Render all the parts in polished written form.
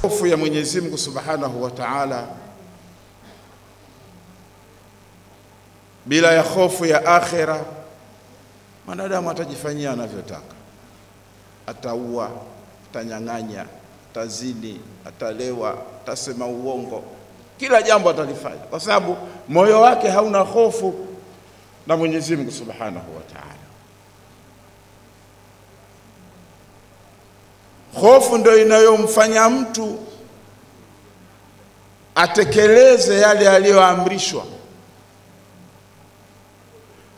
Hofu ya Mwenyezi Mungu Subhanahu wa Ta'ala bila ya hofu ya akhera, mwanadamu atajifanyia anavyotaka. Ataua, atanyang'anya, atazini, atalewa, atasema uongo, kila jambo atalifanya kwa sababu moyo wake hauna hofu na Mwenyezi Mungu Subhanahu wa Ta'ala. Hofu ndio inayomfanya mtu atekeleze yale aliyoamrishwa,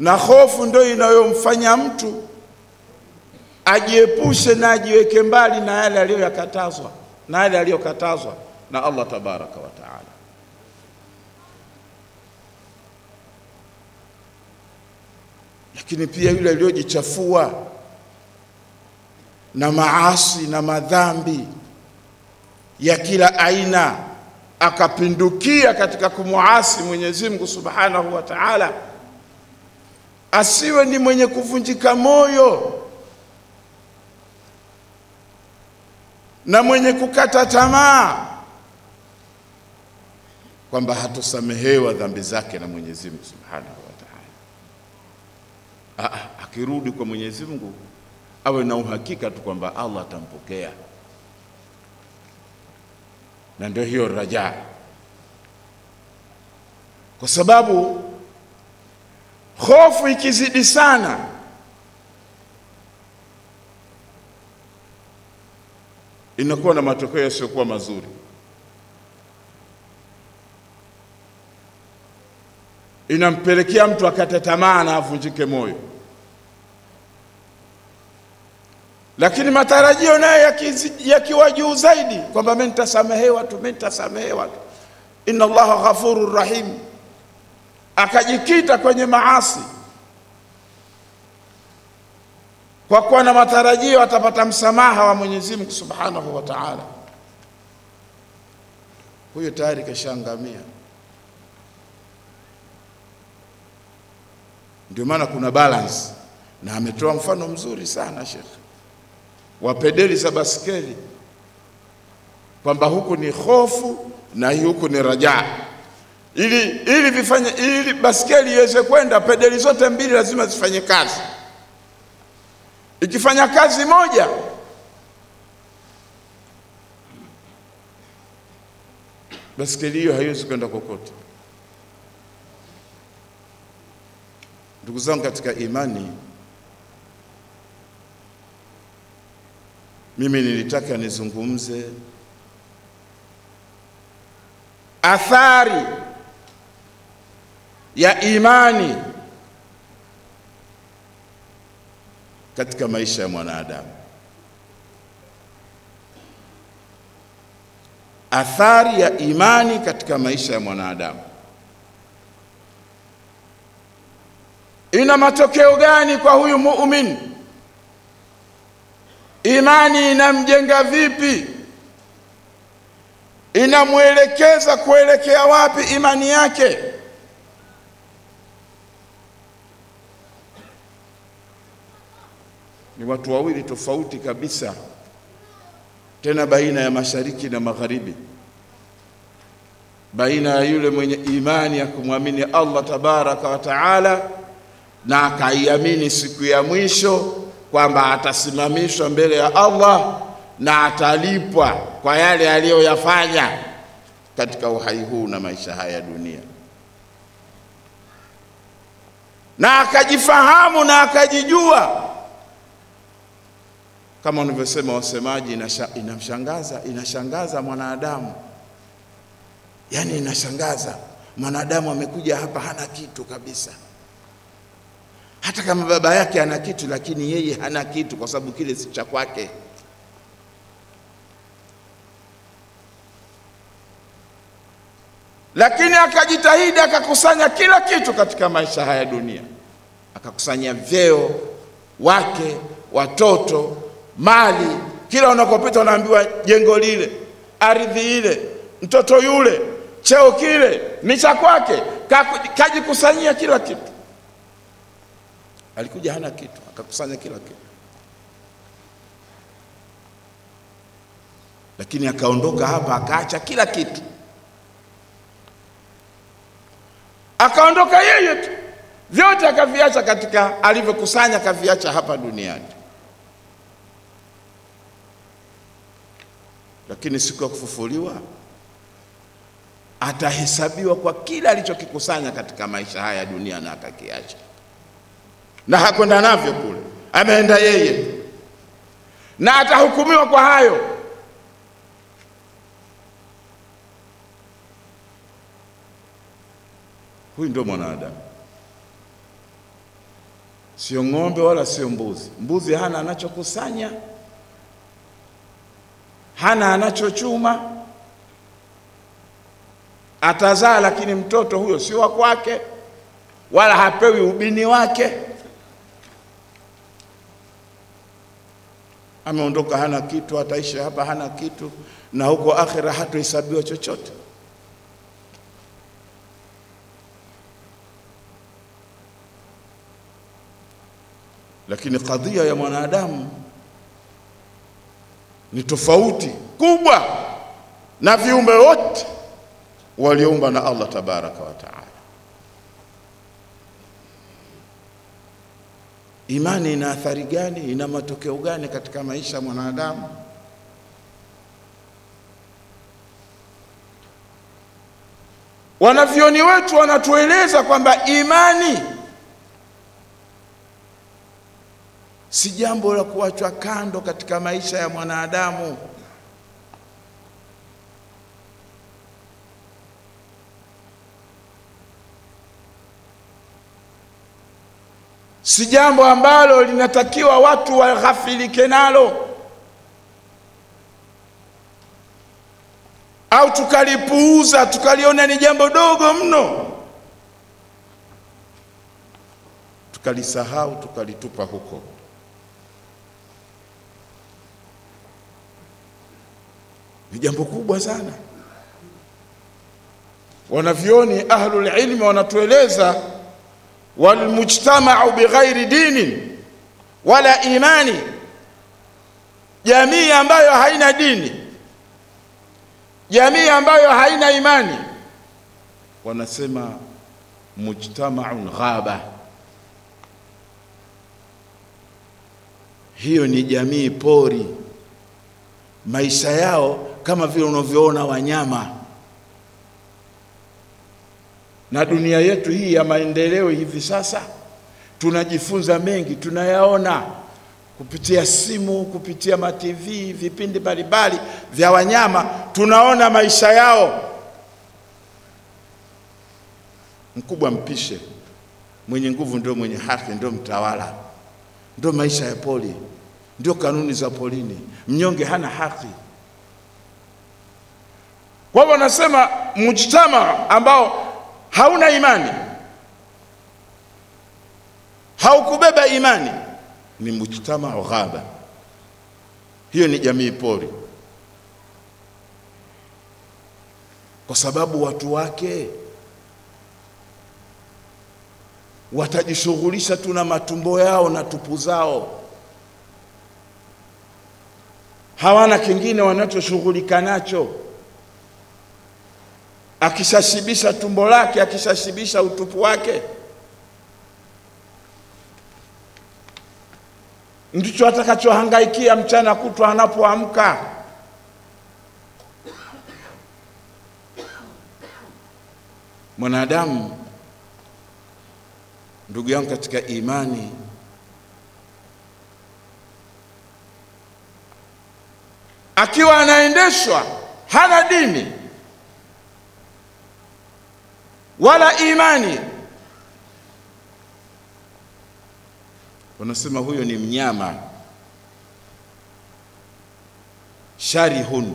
na hofu ndio inayomfanya mtu ajiepushe na ajiweke mbali na yale aliyokatazwa na Allah tabaraka wa taala. Lakini pia yule aliyojichafua na maasi na madhambi ya kila aina, akapindukia katika kumuasi Mwenyezi Mungu Subhanahu wa Ta'ala, asiwe ni mwenye kuvunjika moyo na mwenye kukata tamaa kwamba hatosamehewa dhambi zake na Mwenyezi Mungu Subhanahu wa Ta'ala. Akirudi kwa Mwenyezi Mungu awe na uhakika tu kwamba Allah atampokea, na ndio hiyo raja. Kwa sababu hofu ikizidi sana inakuwa na matokeo yasiyokuwa mazuri. Inampelekea mtu akate tamaa na avunjike moyo. Lakini matarajio nayo yakiwa juu zaidi kwamba mimi nitasamehewa tu, inna Allaha ghafurur rahim, akajikita kwenye maasi kwa kuwa na matarajio atapata msamaha wa Mwenyezi Mungu Subhanahu wa Ta'ala, huyo tayari kashangamia. Ndio maana kuna balance, na ametoa mfano mzuri sana Sheikh wa pedeli za baskeli, kwamba huku ni hofu na huku ni raja. Ili baskeli iweze kwenda, pedeli zote mbili lazima zifanye kazi. Ikifanya kazi moja, baskeli hiyo haiwezi kwenda kokote. Ndugu zangu katika imani, mimi nilitaka nizungumze athari ya imani katika maisha ya mwanadamu. Athari ya imani katika maisha ya mwanadamu ina matokeo gani kwa huyu muumini? Imani inamjenga vipi? Inamuelekeza kuelekea wapi imani yake? Ni watu wawili tofauti kabisa, tena baina ya mashariki na magharibi, baina ya yule mwenye imani ya kumwamini Allah tabaraka wa taala na akaiamini siku ya mwisho kwamba atasimamishwa mbele ya Allah na atalipwa kwa yale aliyoyafanya katika uhai huu na maisha haya ya dunia, na akajifahamu na akajijua. Kama wanavyosema wasemaji, inashangaza mwanadamu. Yani inashangaza mwanadamu, amekuja hapa hana kitu kabisa. Hata kama baba yake ana kitu, lakini yeye hana kitu kwa sababu kile si cha kwake. Lakini akajitahidi, akakusanya kila kitu katika maisha haya dunia. Akakusanya vyeo, wake, watoto, mali. Kila unakopita unaambiwa jengo lile, ardhi ile, mtoto yule, cheo kile ni cha kwake. Kajikusanyia kila kitu. Alikuja hana kitu, akakusanya kila kitu. lakini akaondoka hapa akaacha kila kitu, akaondoka yeye tu, vyote akaviacha katika alivyokusanya, akaviacha hapa duniani. Lakini siku ya kufufuliwa atahesabiwa kwa kila alichokikusanya katika maisha haya ya dunia na akakiacha, na hakwenda navyo kule, ameenda yeye, na atahukumiwa kwa hayo. Huyu ndio mwanadamu, sio ng'ombe wala sio mbuzi. Mbuzi hana anachokusanya, hana anachochuma, atazaa lakini mtoto huyo si wa kwake, wala hapewi ubini wake. Ameondoka hana kitu, ataishi hapa hana kitu, na huko akhira hatohesabiwa chochote. Lakini kadhia ya mwanadamu ni tofauti kubwa na viumbe wote walioumba na Allah tabaraka wa taala. Imani ina athari gani? Ina matokeo gani katika maisha ya mwanadamu? Wanavyoni wetu wanatueleza kwamba imani si jambo la kuachwa kando katika maisha ya mwanadamu. Si jambo ambalo linatakiwa watu waghafilike nalo au tukalipuuza, tukaliona ni jambo dogo mno, tukalisahau, tukalitupa huko. Ni jambo kubwa sana. Wanavyoni ahlul ilmi wanatueleza, wal mujtama'u bighairi dinin wala imani, jamii ambayo haina dini, jamii ambayo haina imani, wanasema mujtama'un ghaba. Hiyo ni jamii pori, maisha yao kama vile unavyoona wanyama. Na dunia yetu hii ya maendeleo hivi sasa tunajifunza mengi, tunayaona kupitia simu, kupitia ma TV, vipindi mbalimbali vya wanyama, tunaona maisha yao. Mkubwa mpishe, mwenye nguvu ndio mwenye haki, ndio mtawala, ndio maisha ya poli, ndio kanuni za polini. Mnyonge hana haki. Kwa hivyo nasema mujtama ambao hauna imani, haukubeba imani, ni mujtama ghaba. Hiyo ni jamii pori, kwa sababu watu wake watajishughulisha tu na matumbo yao na tupu zao, hawana kingine wanachoshughulika nacho. Akishashibisha tumbo lake, akishashibisha utupu wake, ndicho atakachohangaikia mchana kutwa anapoamka. Mwanadamu, ndugu yangu katika imani, akiwa anaendeshwa hana dini wala imani, wanasema huyo ni mnyama sharihun,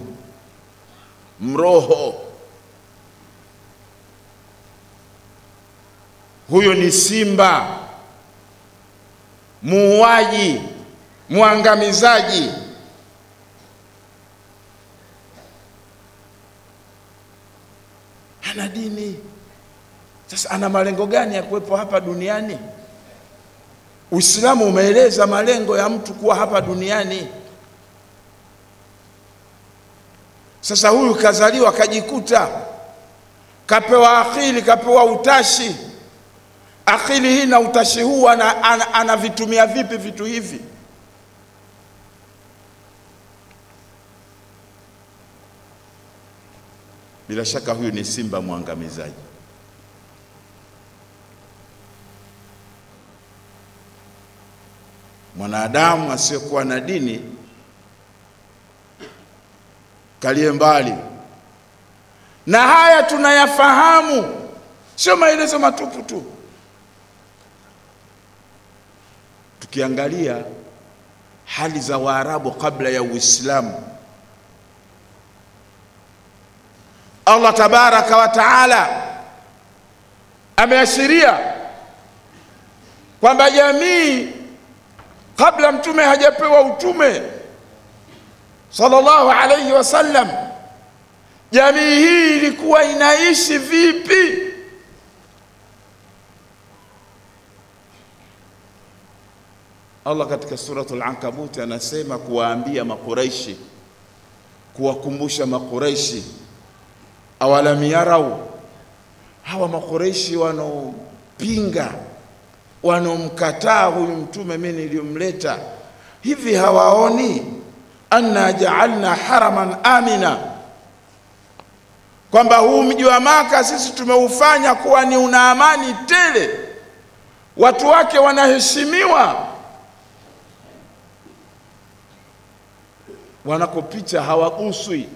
mroho. Huyo ni simba, muuaji, muangamizaji. Hana dini. Sasa ana malengo gani ya kuwepo hapa duniani? Uislamu umeeleza malengo ya mtu kuwa hapa duniani. Sasa huyu kazaliwa kajikuta kapewa akili, kapewa utashi. Akili hii na utashi huu anavitumia vipi vitu hivi? Bila shaka huyu ni simba mwangamizaji. Mwanadamu asiyekuwa na dini kalie mbali. Na haya tunayafahamu, sio maelezo matupu tu. Tukiangalia hali za Waarabu kabla ya Uislamu, Allah tabaraka wa taala ameashiria kwamba jamii kabla mtume hajapewa utume sallallahu alayhi wasallam, jamii hii ilikuwa inaishi vipi? Allah katika suratul Ankabut anasema kuwaambia Makuraishi, kuwakumbusha Makuraishi, awalam yarau, hawa Makuraishi wanaopinga, wanaomkataa huyu mtume mimi niliyomleta, hivi hawaoni anna ja'alna haraman amina, kwamba huu mji wa Maka sisi tumeufanya kuwa ni una amani tele, watu wake wanaheshimiwa, wanakopita hawaguswi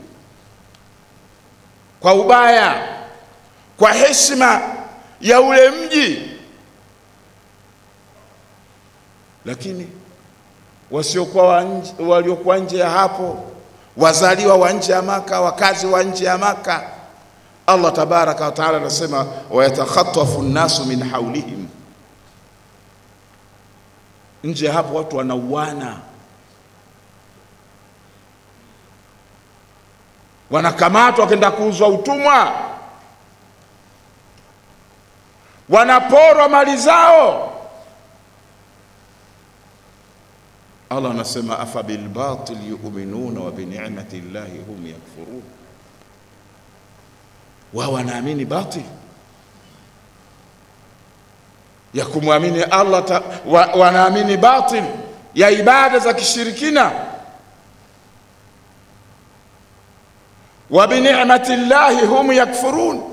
kwa ubaya, kwa heshima ya ule mji. Lakini waliokuwa nje ya hapo, wazaliwa wa nje ya Maka, wakazi wa nje ya Maka, Allah tabaraka wa taala anasema wayatakhattafu an-nasu min hawlihim, nje hapo watu wanauana, wanakamatwa wakenda kuuzwa utumwa, wanaporwa mali zao. Allah anasema afa bil batil yu'minuna wa bi ni'mati llahi hum yakfurun, wao wanaamini batil ya kumwamini Allah, wanaamini batil ya ibada za kishirikina. Wa bi ni'mati llahi hum yakfurun,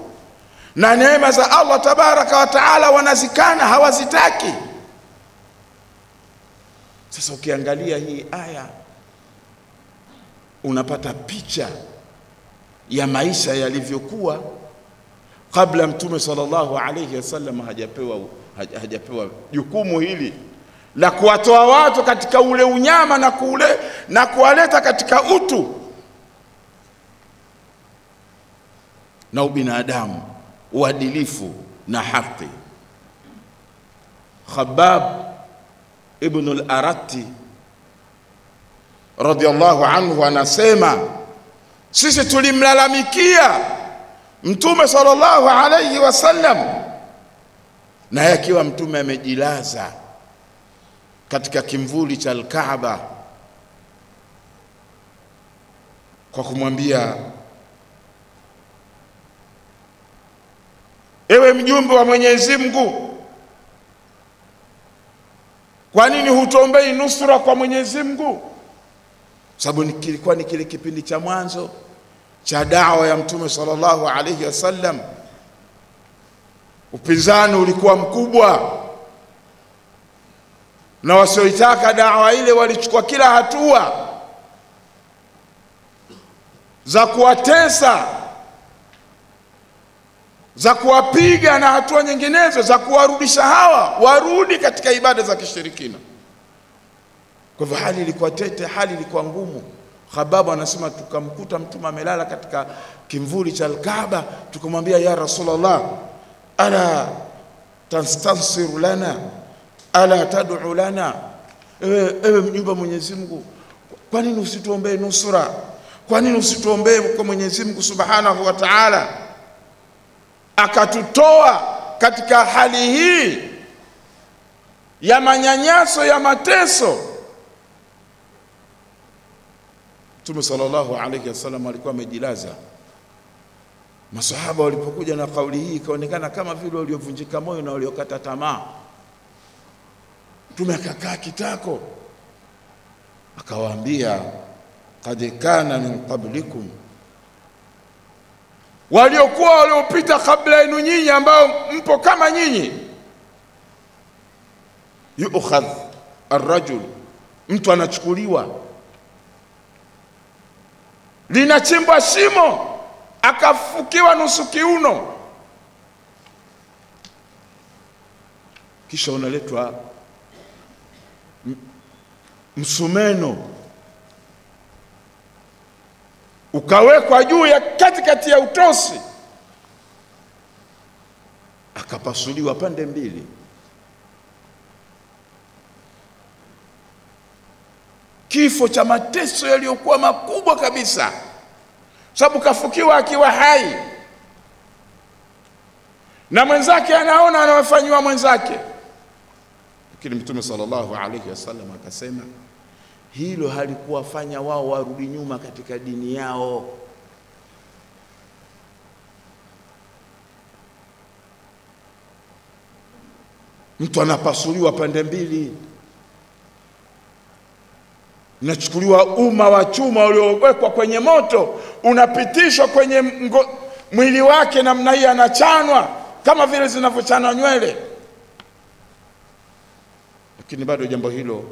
na neema za Allah tabaraka wa taala wanazikana, hawazitaki. Sasa ukiangalia hii aya unapata picha ya maisha yalivyokuwa kabla mtume sallallahu alayhi wasallam hajapewa jukumu hili la kuwatoa watu katika ule unyama na kuwaleta katika utu na ubinadamu, uadilifu na haki. Khabbab ibn al-Arati radiyallahu anhu anasema sisi tulimlalamikia mtume sallallahu alayhi wasallam, na yakiwa mtume amejilaza katika kimvuli cha al-Kaaba, kwa kumwambia ewe mjumbe wa Mwenyezi Mungu, kwa nini hutombei nusura kwa Mwenyezi Mungu? Sababu kilikuwa ni kile kipindi cha mwanzo cha da'wa ya mtume sallallahu alayhi wasallam. Upinzani ulikuwa mkubwa, na wasioitaka da'wa ile walichukua kila hatua za kuwatesa, za kuwapiga, na hatua nyinginezo za kuwarudisha hawa warudi katika ibada za kishirikina. Kwa hivyo hali ilikuwa tete, hali ilikuwa ngumu. Khabbab anasema tukamkuta mtume amelala katika kimvuli cha al-Kaaba, tukamwambia ya Rasulullah, ala tastansiru lana, ala tad'u lana, ewe mjumbe Mwenyezi Mungu, kwa nini usituombee nusura? Kwa nini usituombee kwa Mwenyezi Mungu subhanahu wa ta'ala akatutoa katika hali hii ya manyanyaso, ya mateso? Mtume sallallahu alayhi wasallam alikuwa amejilaza. Masahaba walipokuja na kauli hii ikaonekana kama vile waliovunjika moyo na waliokata tamaa. Mtume akakaa kitako akawaambia, qad kana min qablikum, waliopita kabla yenu nyinyi ambao mpo kama nyinyi, yu'khadh ar-rajul, mtu anachukuliwa, linachimbwa shimo akafukiwa nusu kiuno, kisha unaletwa msumeno ukawekwa juu ya katikati ya utosi, akapasuliwa pande mbili. Kifo cha mateso yaliyokuwa makubwa kabisa, sababu kafukiwa akiwa hai na mwenzake anaona anawafanywa mwenzake. Lakini Mtume sallallahu alayhi wasallam akasema hilo halikuwafanya wao warudi nyuma katika dini yao. Mtu anapasuliwa pande mbili, unachukuliwa uma wa chuma uliowekwa kwenye moto, unapitishwa kwenye mwili wake namna hii, anachanwa kama vile zinavyochanwa nywele. Lakini bado jambo hilo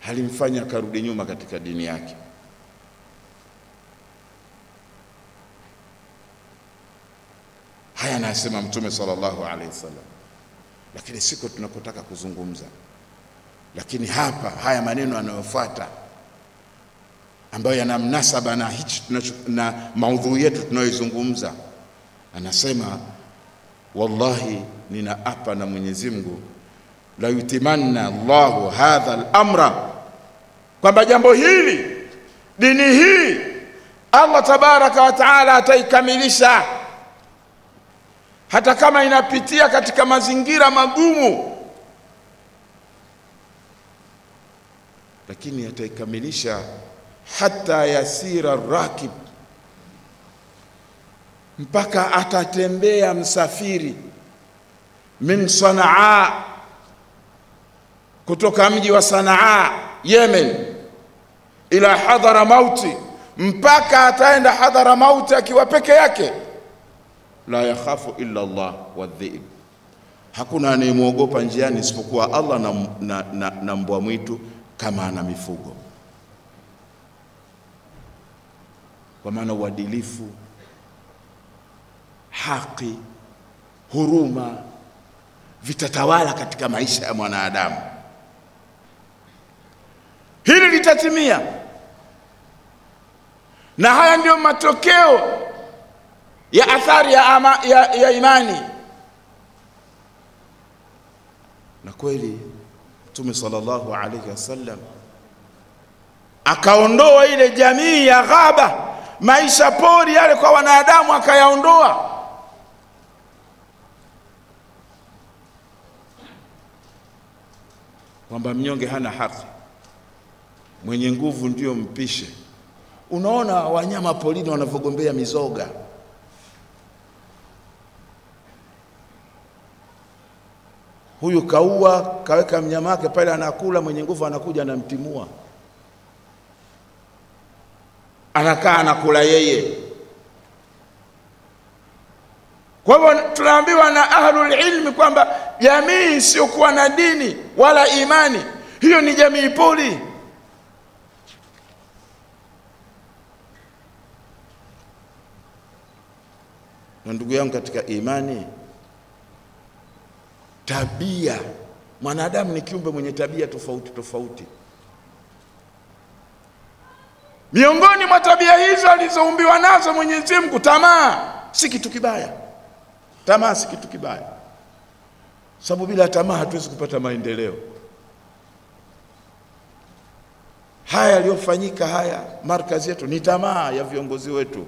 halimfanya akarudi nyuma katika dini yake. Haya anasema Mtume sallallahu alaihi wasallam. Lakini siko tunakotaka kuzungumza. Lakini hapa haya maneno yanayofuata ambayo yana mnasaba na hichi na maudhui yetu tunayoizungumza, anasema wallahi ninaapa na Mwenyezi Mungu, la yutimanna Allahu hadha al-amra, kwamba jambo hili, dini hii, Allah tabaraka wa taala ataikamilisha, hata kama inapitia katika mazingira magumu, lakini ataikamilisha hata yasira rakib, mpaka atatembea msafiri min Sanaa, kutoka mji wa Sanaa Yemen, ila Hadharamauti, mpaka ataenda Hadharamauti akiwa peke yake. La yakhafu illa Allah wadhib, hakuna anayemuogopa njiani isipokuwa Allah na mbwa mwitu kama ana mifugo. Kwa maana uadilifu, haki, huruma vitatawala katika maisha ya mwanadamu. Hili litatimia, na haya ndio matokeo ya athari ya imani. Na kweli Mtume sallallahu alayhi wasallam akaondoa ile jamii ya ghaba, maisha pori yale kwa wanadamu, akayaondoa. Kwamba mnyonge hana haki, mwenye nguvu ndio mpishe. Unaona wanyama porini wanavogombea mizoga. Huyu kaua, kaweka mnyama wake pale anakula, mwenye nguvu anakuja anamtimua, anakaa anakula yeye. Kwa hivyo tunaambiwa na ahlul ilmi kwamba jamii isiyokuwa na dini wala imani, hiyo ni jamii poli. Na ndugu yangu katika imani, tabia, mwanadamu ni kiumbe mwenye tabia tofauti tofauti. Miongoni mwa tabia hizo alizoumbiwa nazo Mwenyezi Mungu, tamaa si kitu kibaya. Tamaa si kitu kibaya, sababu bila tamaa hatuwezi kupata maendeleo. Haya yaliyofanyika haya markazi yetu ni tamaa ya viongozi wetu,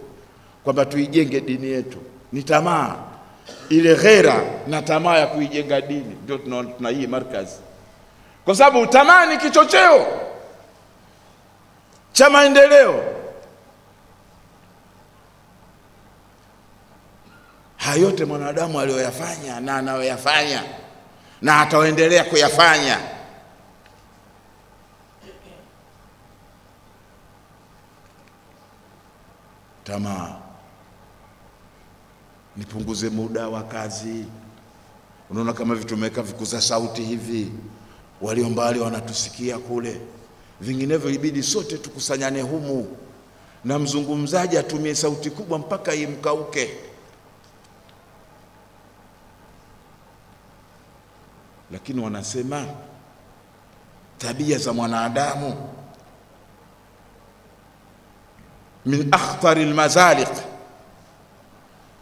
kwamba tuijenge dini yetu. Ni tamaa ile ghera na tamaa ya kuijenga dini, ndio tuna hii markazi. Kwa sababu tamaa ni kichocheo cha maendeleo. Hayo yote mwanadamu aliyoyafanya na anayoyafanya na ataendelea kuyafanya. Tamaa. Nipunguze muda wa kazi. Unaona kama vitu tumeweka vikuza sauti hivi, walio mbali wanatusikia kule. Vinginevyo ibidi sote tukusanyane humu na mzungumzaji atumie sauti kubwa mpaka imkauke. Lakini wanasema tabia za mwanadamu min akhtari almazaliq,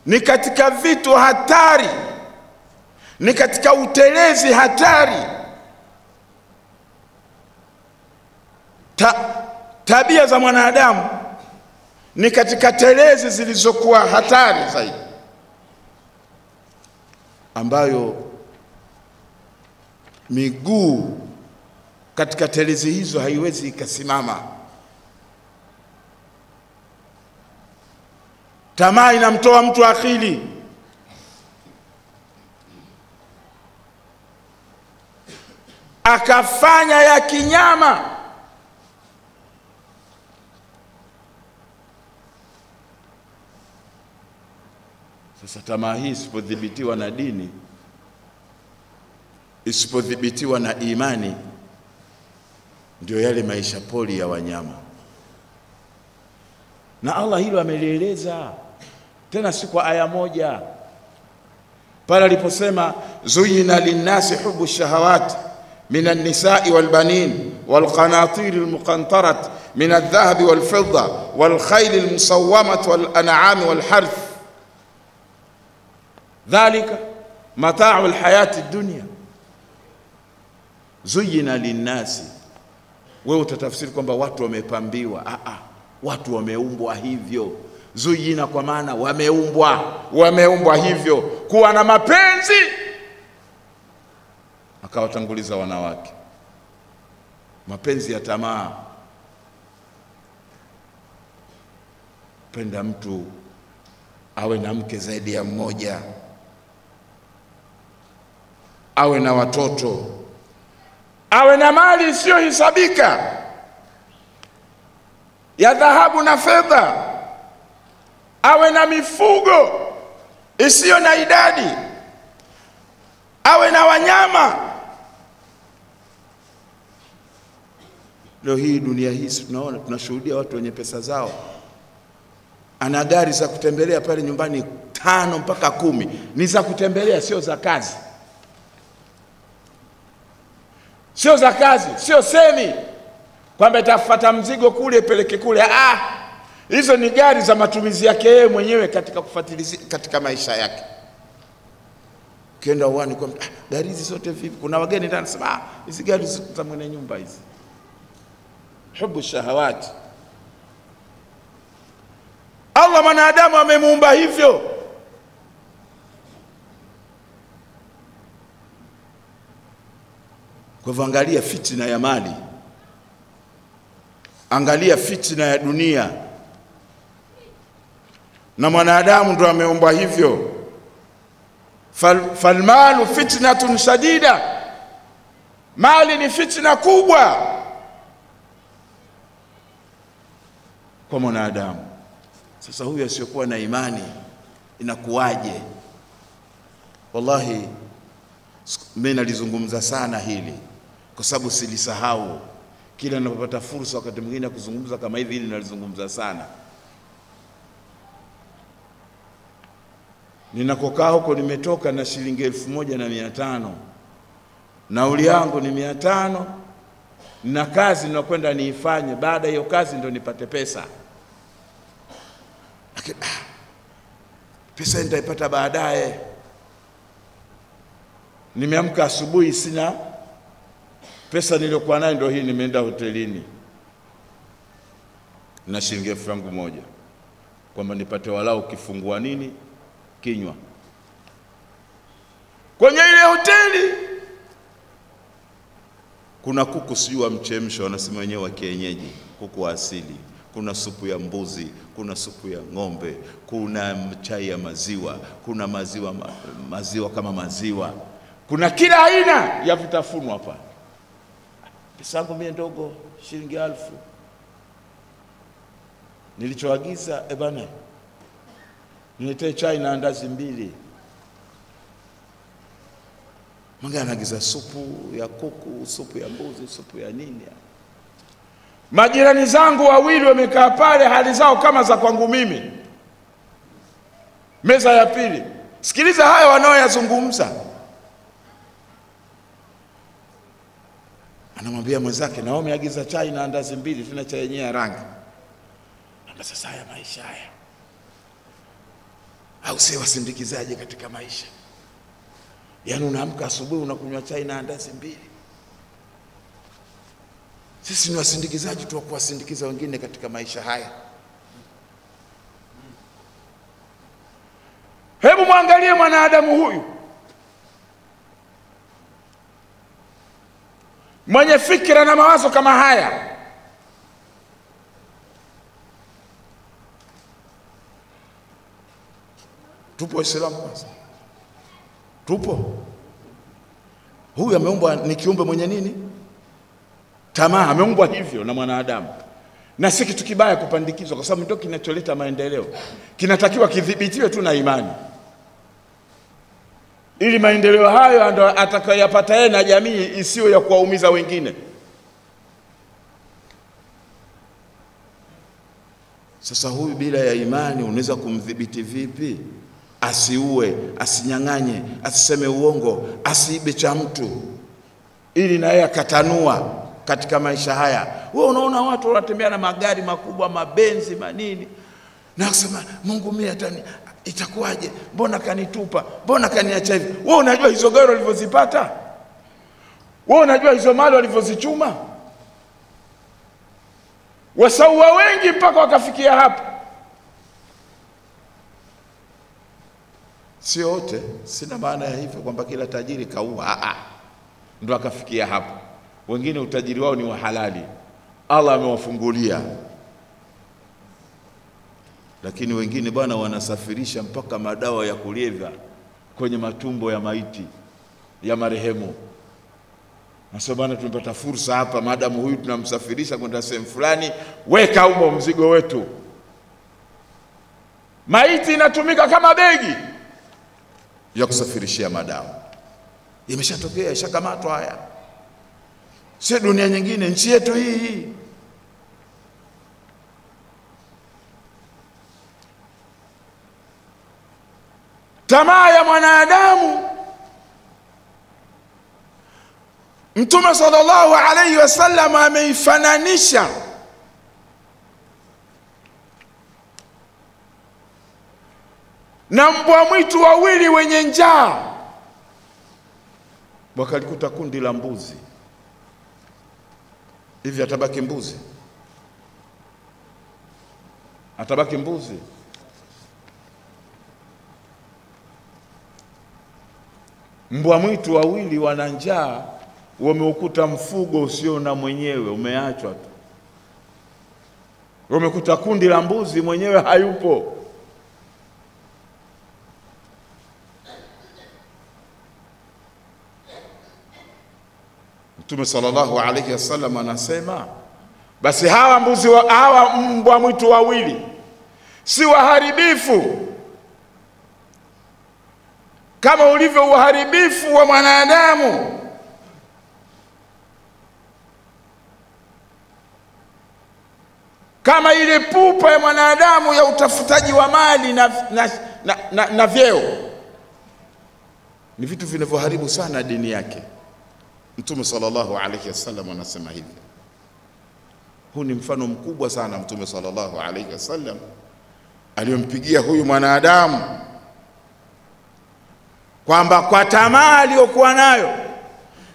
ni katika vitu hatari, ni katika utelezi hatari. Tabia za mwanadamu ni katika telezi zilizokuwa hatari zaidi, ambayo miguu katika telezi hizo haiwezi ikasimama. Tamaa inamtoa mtu akili. Akafanya ya kinyama. Sasa tamaa hii isipodhibitiwa na dini, isipodhibitiwa na imani, ndio yale maisha poli ya wanyama. Na Allah hilo amelieleza tena si kwa aya moja, pale aliposema zuyina linnasi hubu shahawat min an-nisa'i wal banin wal qanatir al muqantarat min adh-dhahab wal fidda wal khayl al musawwamah wal an'am wal harth dhalika mata'u al hayati ad-dunya. Zuyina linnasi, wewe utatafsiri kwamba watu wamepambiwa. Watu wameumbwa hivyo. Zuyina kwa maana wameumbwa hivyo kuwa na mapenzi. Akawatanguliza wanawake, mapenzi ya tamaa. Penda mtu awe na mke zaidi ya mmoja, awe na watoto, awe na mali isiyohesabika ya dhahabu na fedha, awe na mifugo isiyo na idadi, awe na wanyama. Leo hii dunia hii tunaona, tunashuhudia watu wenye pesa zao, ana gari za kutembelea pale nyumbani 5 mpaka 10, ni za kutembelea, sio za kazi. Sio za kazi, sio semi kwamba itafuata mzigo kule peleke kule. Hizo ni gari za matumizi yake yeye mwenyewe katika kufuatilia katika maisha yake. Kenda uani kwa gari hizi zote vipi? Kuna wageni ndani sema hizi gari za mwenye nyumba hizi. Hubu shahawati. Allah mwanadamu amemuumba hivyo. Kwa hivyo angalia fitna ya mali, angalia fitna ya dunia, na mwanadamu ndo ameumbwa hivyo. Falmalu fitnatun shadida, mali ni fitna kubwa kwa mwanadamu. Sasa huyu asiyokuwa na imani inakuwaje? Wallahi mimi nalizungumza sana hili kwa sababu silisahau. Kila ninapopata fursa wakati mwingine kuzungumza kama hivi, hili nalizungumza sana. Ninakokaa huko nimetoka na shilingi 1500. Nauli yangu ni 500, na kazi ninakwenda niifanye, baada hiyo kazi ndo nipate pesa. Lakini pesa nitaipata baadaye. Nimeamka asubuhi sina pesa, niliyokuwa nayo ndio hii, nimeenda hotelini na shilingi 1000 kwamba nipate walau kifungua nini kinywa. Kwenye ile hoteli kuna kuku sijui wa mchemsho, wanasema wenyewe wa kienyeji, kuku wa asili, kuna supu ya mbuzi, kuna supu ya ng'ombe, kuna chai ya maziwa, kuna maziwa kama maziwa, kuna kila aina ya vitafunwa hapa. Pesa yangu mimi ndogo, shilingi 1000. Nilichoagiza bana, niletee chai na andazi 2. Mwingine anaagiza supu ya kuku, supu ya mbuzi, supu ya nini. Majirani zangu wawili wamekaa pale, hali zao kama za kwangu mimi. Meza ya pili. Sikiliza haya wanaoyazungumza. Anamwambia mwenzake, Naomi agiza chai na andazi 2, tuna chai yenyewe ya rangi. Sasa haya maisha haya, au si wasindikizaje katika maisha? Yaani unaamka asubuhi unakunywa chai na andazi 2. Sisi ni wasindikizaji tu wa kuwasindikiza wengine katika maisha haya. Hebu muangalie mwanadamu huyu mwenye fikra na mawazo kama haya. Tupo Waislamu kwanza? Tupo? Huyu ameumbwa ni kiumbe mwenye nini? Tamaa. Ameumbwa hivyo na mwanadamu, na si kitu kibaya kupandikizwa, kwa sababu ndio kinacholeta maendeleo. Kinatakiwa kidhibitiwe tu na imani, ili maendeleo hayo ndio atakayopata yeye na jamii isiyo ya kuwaumiza wengine. Sasa huyu bila ya imani unaweza kumdhibiti vipi? Asiue, asinyang'anye, asiseme uongo, asiibe cha mtu, ili na yeye akatanua katika maisha haya. Wewe unaona watu wanatembea na magari makubwa, mabenzi, manini, na kusema Mungu mimi itakuwaje? Mbona kanitupa? Mbona kaniacha hivi? Wewe unajua hizo gari walizozipata? Wewe unajua hizo mali walizozichuma? Wasawa wengi mpaka wakafikia hapa. Sio wote, sina maana ya hivyo kwamba kila tajiri kaua, ndio akafikia hapo. Wengine utajiri wao ni wa halali, Allah amewafungulia. Lakini wengine bwana wanasafirisha mpaka madawa ya kulevya kwenye matumbo ya maiti ya marehemu. Nasema bwana, tumepata fursa hapa, madamu huyu tunamsafirisha kwenda sehemu fulani, weka humo mzigo wetu. Maiti inatumika kama begi ya kusafirishia madamu. Imeshatokea, ishakamatwa haya. Si dunia nyingine, nchi yetu hii. Tamaa ya mwanadamu, Mtume sallallahu alayhi wasallam ameifananisha na mbwa mwitu wawili wenye njaa. Wakalikuta kundi la mbuzi. Hivi atabaki mbuzi? Atabaki mbuzi? Mbwa mwitu wawili wana njaa, wameukuta mfugo usio na mwenyewe, umeachwa tu. Wamekuta kundi la mbuzi, mwenyewe hayupo. Mtume sallallahu alayhi wasallam anasema, basi hawa mbwa mwitu wawili si waharibifu kama ulivyo uharibifu wa mwanadamu. Kama ile pupa ya mwanadamu ya utafutaji wa mali na vyeo, ni vitu vinavyoharibu sana dini yake. Mtume sallallahu alayhi wasallam anasema hivi. Huu ni mfano mkubwa sana Mtume sallallahu alayhi wasallam aliyompigia huyu mwanadamu, kwamba kwa tamaa aliyokuwa nayo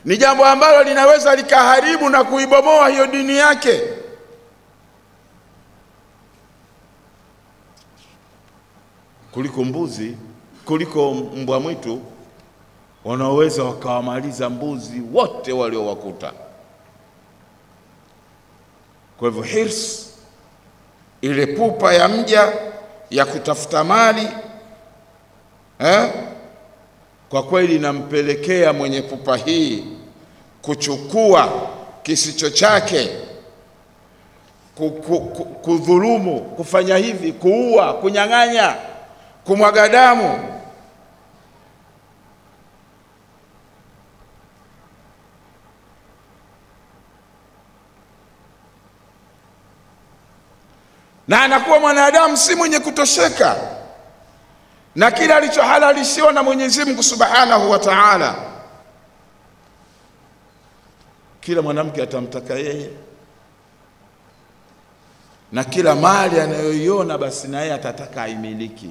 ni jambo ambalo linaweza likaharibu na kuibomoa hiyo dini yake. Kuliko mbuzi, kuliko mbwa mwitu wanaweza wakawamaliza mbuzi wote waliowakuta. Kwa hivyo hirs, ile pupa ya mja ya kutafuta mali, kwa kweli inampelekea mwenye pupa hii kuchukua kisicho chake, kudhulumu, kufanya hivi, kuua, kunyang'anya, kumwaga damu. Na anakuwa mwanadamu si mwenye kutosheka na kila alichohalalishiwa na Mwenyezi Mungu Subhanahu wa Ta'ala. Kila mwanamke atamtaka yeye, na kila mali anayoiona basi na yeye atataka aimiliki.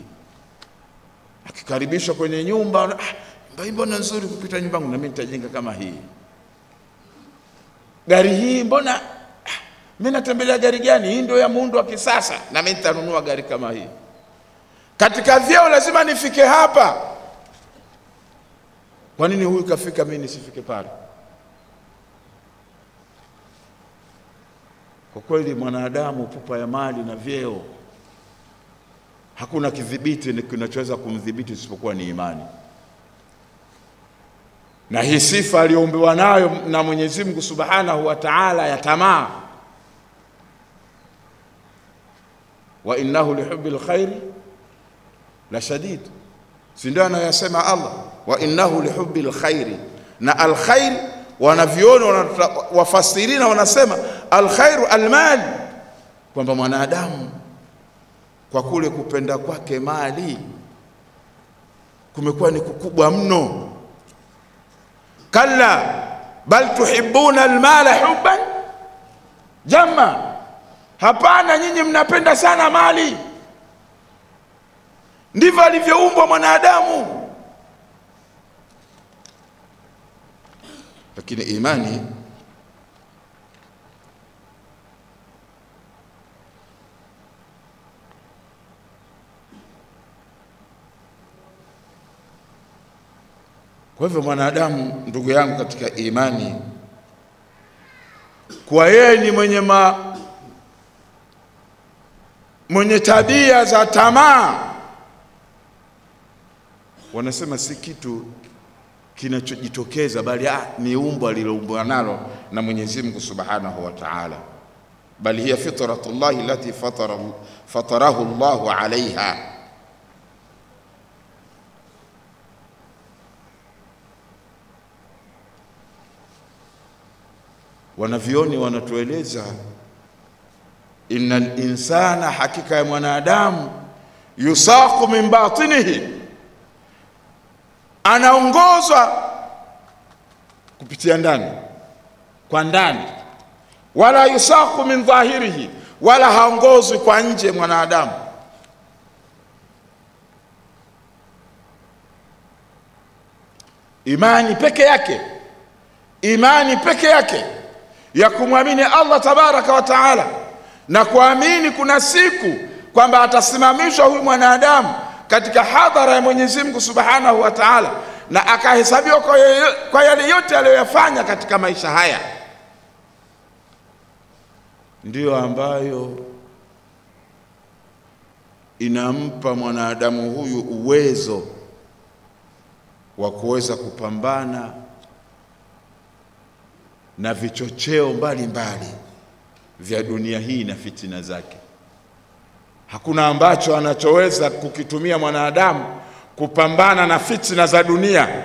Akikaribishwa kwenye nyumba, mbona nzuri kupita nyumba yangu, na mimi nitajenga kama hii. Gari hii mbona mimi natembelea gari gani? Hii ndio ya muundo wa kisasa, na mimi nitanunua gari kama hii. Katika vyeo lazima nifike hapa. Kwa nini huyu kafika mimi nisifike pale? Kwa kweli mwanadamu, pupa ya mali na vyeo, hakuna kidhibiti kinachoweza kumdhibiti isipokuwa ni imani. Na hii sifa aliyoumbiwa nayo na Mwenyezi Mungu Subhanahu wa Ta'ala ya tamaa, wa innahu lihubbil khairi la shadid, si ndio anayasema Allah, wa innahu lihubbil khairi. Na alkhair, wanaviona wafasirina wanasema alkhairu almal, kwamba mwanadamu kwa kule kupenda kwake mali kumekuwa ni kukubwa mno. Kalla bal tuhibbuna almala hubban jamma, hapana, nyinyi mnapenda sana mali. Ndivyo alivyoumbwa mwanadamu. Lakini imani kwa hivyo mwanadamu, ndugu yangu katika imani, kwa yeye ni mwenye tabia za tamaa, wanasema si kitu kinachojitokeza, bali ni umbo aliloumbwa nalo na Mwenyezi Mungu Subhanahu wa Ta'ala. Bali hiya fitratullahi allati fatarahu Allahu alaiha. Wanavyoni wanatueleza, innal insana, hakika ya mwanadamu, yusaqu min batinihi, anaongozwa kupitia ndani, kwa ndani. Wala yusaqu min dhahirihi, wala haongozwi kwa nje mwanadamu. Imani peke yake, imani peke yake ya kumwamini Allah tabaraka wa taala, na kuamini kuna siku kwamba atasimamishwa huyu mwanadamu katika hadhara ya Mwenyezi Mungu Subhanahu wa Ta'ala, na akahesabiwa kwa yale yote aliyoyafanya katika maisha haya, ndiyo ambayo inampa mwanadamu huyu uwezo wa kuweza kupambana na vichocheo mbalimbali vya dunia hii na fitina zake. Hakuna ambacho anachoweza kukitumia mwanadamu kupambana na fitina za dunia.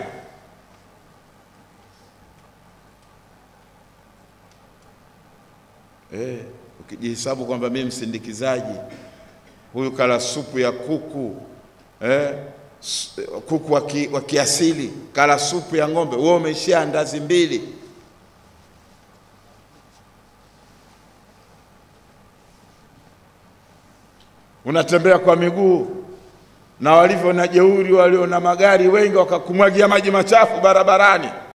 Ukijihesabu kwamba mimi msindikizaji, huyu kala supu ya kuku, kuku wa kiasili, kala supu ya ng'ombe, wewe umeishia andazi mbili. Unatembea kwa miguu, na walivyo na jeuri walio na magari wengi wakakumwagia maji machafu barabarani.